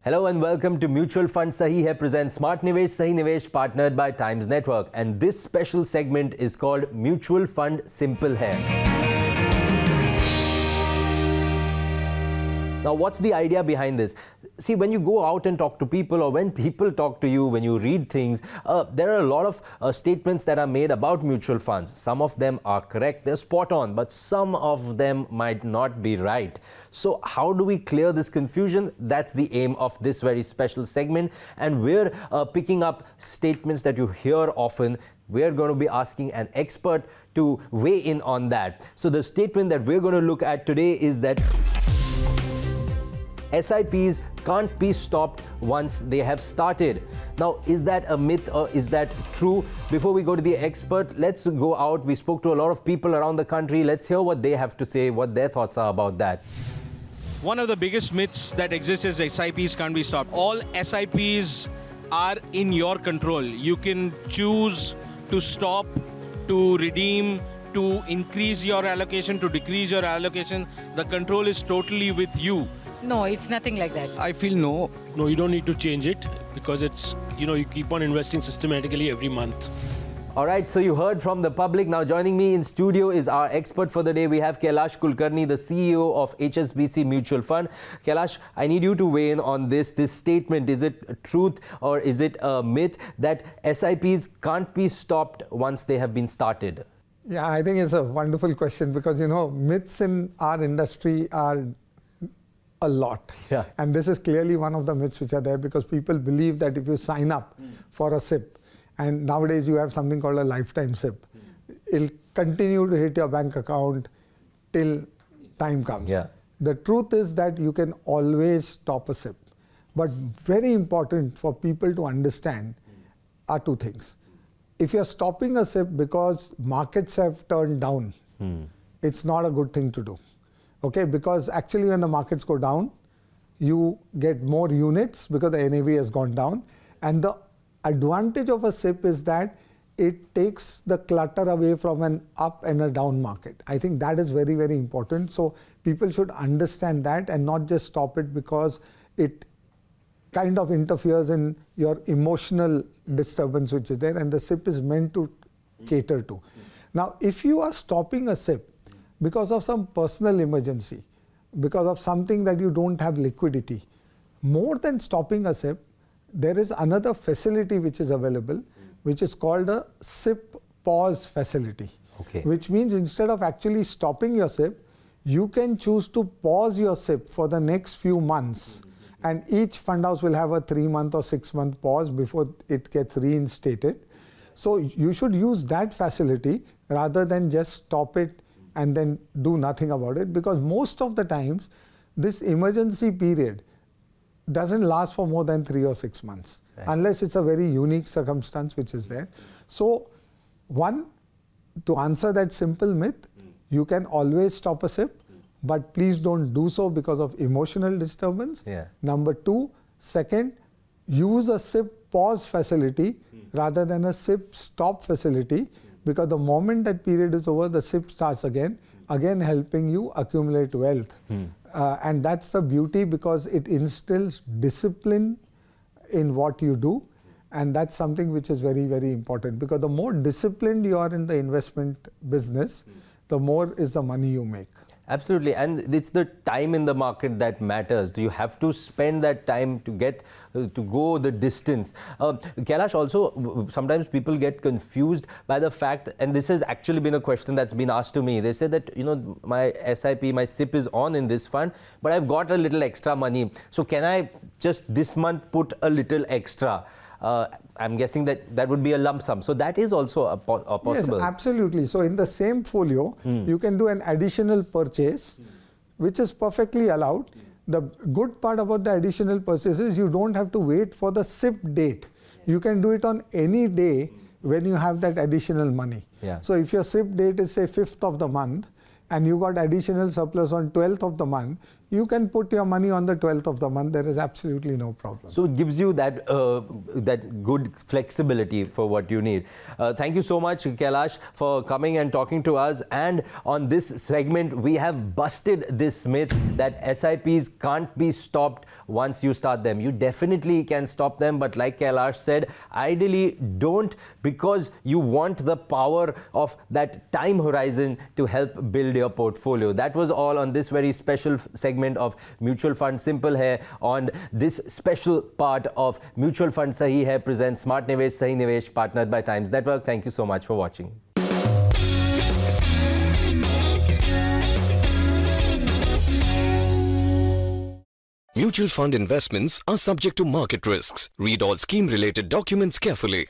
Hello and welcome to Mutual Funds Sahi Hai presents Smart Nivesh Sahi Nivesh partnered by Times Network, and this special segment is called Mutual Fund Simple Hai. Now, what's the idea behind this? See, when you go out and talk to people, or when people talk to you, when you read things, there are a lot of statements that are made about mutual funds. Some of them are correct, they're spot on, but some of them might not be right. So how do we clear this confusion? That's the aim of this very special segment, and we're picking up statements that you hear often. We're going to be asking an expert to weigh in on that. So the statement that we're going to look at today is that SIPs can't be stopped once they have started. Now, is that a myth or is that true? Before we go to the expert, let's go out. We spoke to a lot of people around the country. Let's hear what they have to say, what their thoughts are about that. One of the biggest myths that exists is SIPs can't be stopped. All SIPs are in your control. You can choose to stop, to redeem, to increase your allocation, to decrease your allocation. The control is totally with you. No, it's nothing like that. I feel no, you don't need to change it because it's, you keep on investing systematically every month. All right, so you heard from the public. Now joining me in studio is our expert for the day. We have Kailash Kulkarni, the CEO of HSBC Mutual Fund. Kailash, I need you to weigh in on this statement. Is it a truth or is it a myth that SIPs can't be stopped once they have been started? Yeah, I think it's a wonderful question because, myths in our industry are a lot. Yeah. And this is clearly one of the myths which are there because people believe that if you sign up for a SIP, and nowadays you have something called a lifetime SIP, it'll continue to hit your bank account till time comes. Yeah. The truth is that you can always stop a SIP. But very important for people to understand are two things. If you're stopping a SIP because markets have turned down, it's not a good thing to do. Okay, because actually when the markets go down, you get more units because the NAV has gone down. And the advantage of a SIP is that it takes the clutter away from an up and a down market. I think that is very, very important. So people should understand that and not just stop it because it kind of interferes in your emotional disturbance which is there, and the SIP is meant to cater to. Now, if you are stopping a SIP because of some personal emergency, because of something that you don't have liquidity, more than stopping a SIP, there is another facility which is available, which is called a SIP pause facility. Okay. Which means instead of actually stopping your SIP, you can choose to pause your SIP for the next few months. And each fund house will have a 3-month or 6-month pause before it gets reinstated. So you should use that facility rather than just stop it and then do nothing about it, because most of the times this emergency period doesn't last for more than 3 or 6 months, right, unless it's a very unique circumstance which is there. So one, to answer that simple myth, you can always stop a SIP, but please don't do so because of emotional disturbance. Yeah. Number two, second, use a SIP pause facility rather than a SIP stop facility, because the moment that period is over, the SIP starts again helping you accumulate wealth. And that's the beauty, because it instills discipline in what you do. And that's something which is very, very important, because the more disciplined you are in the investment business, the more is the money you make. Absolutely, and it's the time in the market that matters. You have to spend that time to get to go the distance. Kailash, also sometimes people get confused by the fact, and this has actually been a question that's been asked to me. They say that my SIP, my SIP is on in this fund, but I've got a little extra money. So can I just this month put a little extra? I'm guessing that would be a lump sum. So that is also a possible. Yes, absolutely. So in the same folio, you can do an additional purchase, which is perfectly allowed. The good part about the additional purchase is you don't have to wait for the SIP date. You can do it on any day when you have that additional money. Yeah. So if your SIP date is say 5th of the month, and you got additional surplus on 12th of the month, you can put your money on the 12th of the month. There is absolutely no problem. So it gives you that that good flexibility for what you need. Thank you so much, Kailash, for coming and talking to us. And on this segment, we have busted this myth that SIPs can't be stopped once you start them. You definitely can stop them, but like Kailash said, ideally don't, because you want the power of that time horizon to help build your portfolio. That was all on this very special segment of Mutual Fund Simple Hai. On this special part of Mutual Fund Sahi Hai presents Smart Nivesh, Sahi Nivesh, partnered by Times Network. Thank you so much for watching. Mutual fund investments are subject to market risks. Read all scheme-related documents carefully.